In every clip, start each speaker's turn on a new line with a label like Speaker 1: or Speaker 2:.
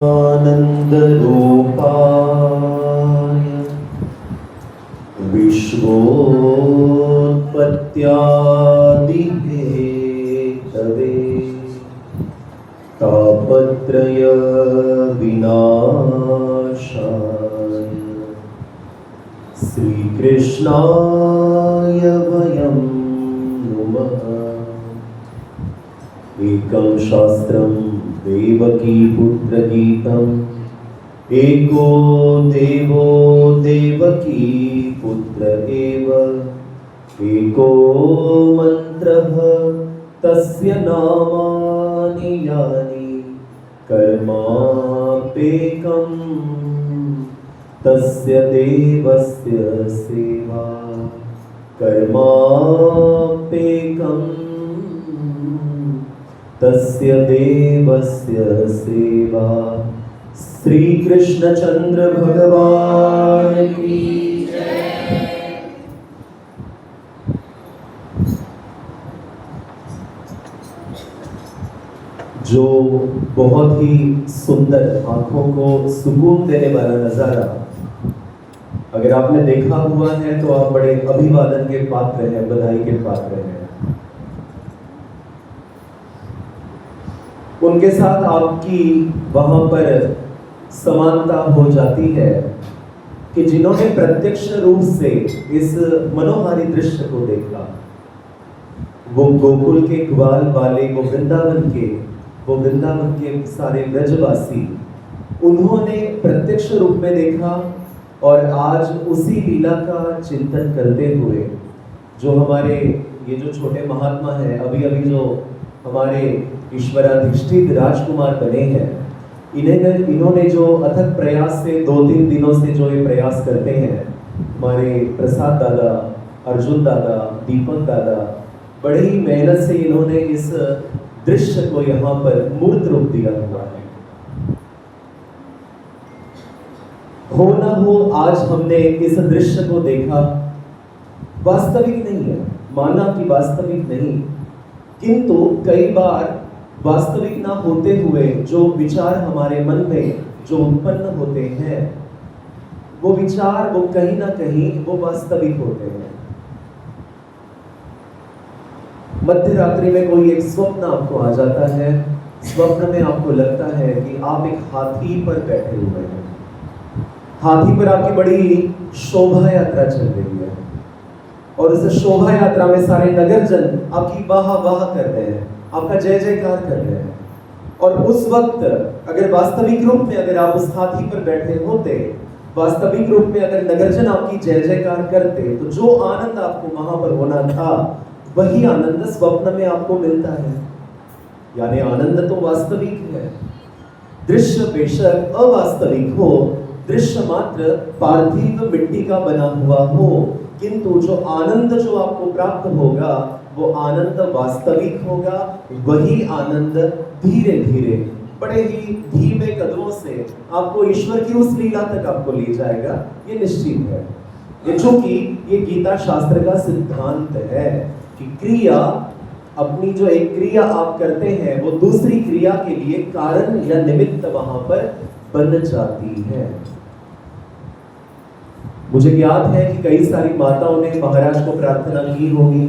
Speaker 1: आनंद रूपाय विश्वोत्पत्त्यादि Hathaway तापत्रय विनाशाय श्री कृष्णाय वयं नुमः। एकं शास्त्रं देवकी पुत्र गीतम् एको देवो देवकी पुत्र एव एको मंत्रः तस्य नामानि यानि कर्माप्येकं तस्य देवस्य सेवा कर्माप्येकं तस्य देवस्य सेवा। श्री कृष्णचंद्र भगवान की जय। जो बहुत ही सुंदर आंखों को सुकून देने वाला नजारा अगर आपने देखा हुआ है तो आप बड़े अभिवादन के पात्र हैं, बधाई के पात्र हैं। उनके साथ आपकी वहां पर समानता हो जाती है कि जिन्होंने प्रत्यक्ष रूप से इस मनोहारी दृश्य को देखा, वो गोकुल के ग्वाल वाले, वो वृंदावन के सारे ब्रजवासी, उन्होंने प्रत्यक्ष रूप में देखा। और आज उसी लीला का चिंतन करते हुए जो हमारे ये जो छोटे महात्मा हैं, अभी जो हमारे ईश्वराधिष्ठित राजकुमार बने हैं, इन्होंने जो अथक प्रयास से 2-3 दिनों से जो ये प्रयास करते हैं, हमारे प्रसाद दादा, अर्जुन दादा, दीपक दादा, बड़े ही मेहनत से इन्होंने इस दृश्य को यहाँ पर मूर्त रूप दिया हुआ है। हो ना हो आज हमने इस दृश्य को देखा, वास्तविक नहीं है, माना कि वास्तविक नहीं, किंतु कई बार वास्तविक ना होते हुए जो विचार हमारे मन में जो उत्पन्न होते हैं, वो विचार वो कहीं ना कहीं वो वास्तविक होते हैं। मध्य रात्रि में कोई एक स्वप्न आपको आ जाता है, स्वप्न में आपको लगता है कि आप एक हाथी पर बैठे हुए हैं, हाथी पर आपकी बड़ी शोभा यात्रा चल रही है और इस शोभा यात्रा में सारे नगरजन आपकी वाह वाह कर रहे हैं, आपका जय जयकार कर रहे हैं। और उस वक्त अगर वास्तविक रूप में अगर आप उस हाथी पर बैठे होते, वास्तविक रूप में अगर नगरजन आपकी जय जयकार करते, तो जो आनंद आपको वहां पर होना था, वही आनंद स्वप्न में आपको मिलता है। यानी आनंद तो वास्तविक है, दृश्य बेशक अवास्तविक हो, दृश्य मात्र पार्थिव मिट्टी का बना हुआ हो, किंतु जो आनंद जो आपको प्राप्त होगा वो आनंद वास्तविक होगा। वही आनंद धीरे धीरे बड़े ही धीमे कदमों से आपको ईश्वर की उस लीला तक आपको ले जाएगा, ये निश्चित है। ये चूंकि ये गीता शास्त्र का सिद्धांत है कि क्रिया, अपनी जो एक क्रिया आप करते हैं वो दूसरी क्रिया के लिए कारण या निमित्त वहां पर बन जाती है। मुझे याद है कि कई सारी माताओं ने महाराज को प्रार्थना की होगी,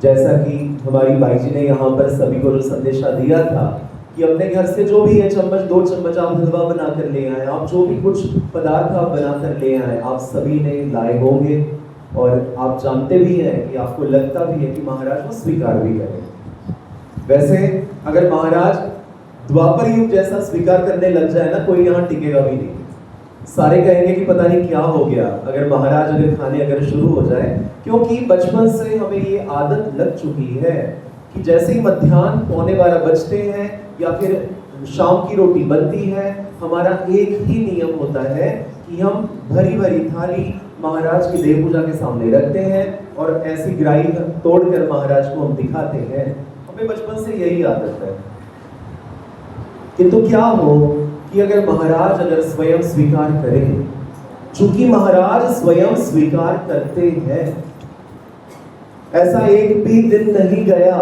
Speaker 1: जैसा कि हमारी बाई जी ने यहाँ पर सभी को जो संदेशा दिया था कि अपने घर से जो भी है 1-2 चम्मच आप हलवा बनाकर ले आए, आप जो भी कुछ पदार्थ आप बनाकर ले आए, आप सभी ने लाए होंगे और आप जानते भी हैं कि आपको लगता भी है कि महाराज वो स्वीकार भी करें। वैसे अगर महाराज द्वापर युग जैसा स्वीकार करने लग जाए ना, कोई यहाँ टिकेगा भी नहीं, सारे कहेंगे कि पता नहीं क्या हो गया अगर महाराज अगर खाने अगर शुरू हो जाए। क्योंकि बचपन से हमें ये आदत लग चुकी है कि जैसे ही मध्याह्न 11:15 बजते हैं या फिर शाम की रोटी बनती है, हमारा एक ही नियम होता है कि हम भरी भरी थाली महाराज की देव पूजा के सामने रखते हैं और ऐसी ग्राही तोड़कर महाराज को हम दिखाते हैं। हमें बचपन से यही आदत है। किंतु क्या हो कि अगर महाराज अगर स्वयं स्वीकार करें, चूंकि महाराज स्वयं स्वीकार करते हैं, ऐसा एक भी दिन नहीं गया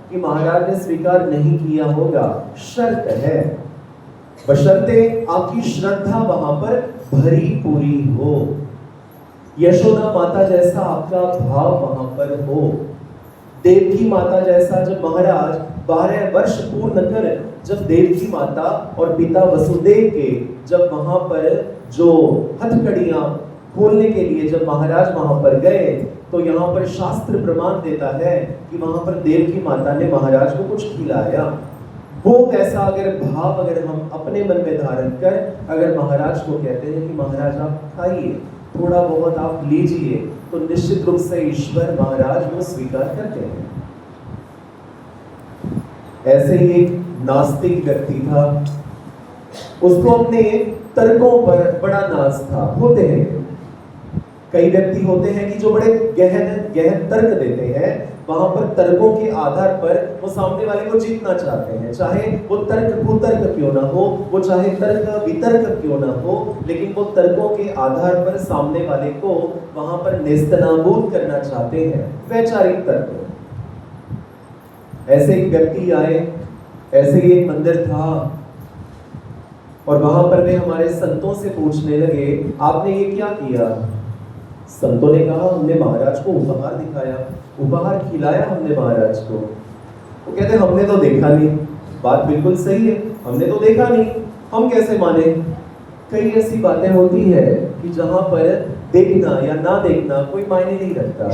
Speaker 1: कि महाराज ने स्वीकार नहीं किया होगा। शर्त है बशर्ते आपकी श्रद्धा वहां पर भरी पूरी हो, यशोदा माता जैसा आपका भाव वहां पर हो, देवकी माता जैसा। जब महाराज 12 वर्ष पूर्ण कर जब देवकी माता और पिता वसुदेव के जब वहां पर जो हथकड़ियां खोलने के लिए जब महाराज वहां पर गए, तो यहाँ पर शास्त्र प्रमाण देता है कि वहां पर देवकी माता ने महाराज को कुछ खिलाया। वो ऐसा अगर भाव अगर हम अपने मन में धारण कर अगर महाराज को कहते हैं कि महाराज आप खाइए, थोड़ा बहुत आप लीजिए, तो निश्चित रूप से ईश्वर महाराज वो स्वीकार करते हैं। ऐसे ही एक नास्तिक व्यक्ति था, उसको अपने तर्कों पर बड़ा नाज था। होते हैं कई व्यक्ति होते हैं कि जो बड़े गहन तर्क देते हैं, वहां पर तर्कों के आधार पर वो सामने वाले को जीतना चाहते हैं, चाहे वो तर्क कुतर्क क्यों ना हो, वो चाहे तर्क वितर्क क्यों ना हो, लेकिन वो तर्कों के आधार पर सामने वाले को वहां पर नेस्तनाबूद करना चाहते हैं, वैचारिक तर्क। ऐसे एक व्यक्ति आए, ऐसे ही एक मंदिर था, और वहां पर वे हमारे संतों से पूछने लगे, आपने ये क्या किया? संतों ने कहा, हमने महाराज को उपहार दिखाया, उपहार खिलाया हमने महाराज को। वो कहते हमने तो देखा नहीं। बात बिल्कुल सही है, हमने तो देखा नहीं, हम कैसे माने? कई ऐसी बातें होती है कि जहां पर देखना या ना देखना कोई मायने नहीं रखता,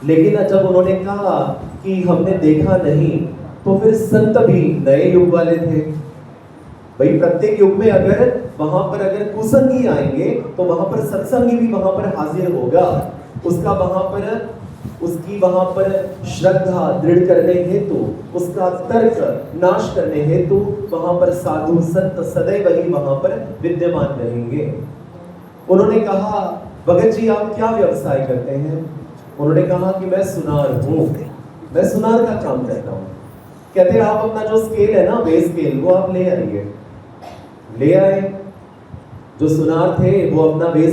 Speaker 1: लेकिन जब उन्होंने कहा कि हमने देखा नहीं, तो फिर संत भी नए युग वाले थे। भाई प्रत्येक युग में अगर वहां पर अगर कुसंगी आएंगे तो वहां पर सत्संगी भी वहां पर हाजिर होगा। उसका वहां पर उसकी वहां पर श्रद्धा दृढ़ करने हेतु, उसका तर्क नाश करने हेतु वहां पर साधु संत सदैव ही वहां पर विद्यमान रहेंगे। उन्होंने कहा, भगत जी आप क्या व्यवसाय करते हैं? उन्होंने कहा कि मैं सुनार हूँ, मैं सुनार का काम करता हूँ। कहते हैं आप अपना जो स्केल है ना, वे स्केल, वो आप ले आइए। ले आए। जो सुनार थे वो अपना वे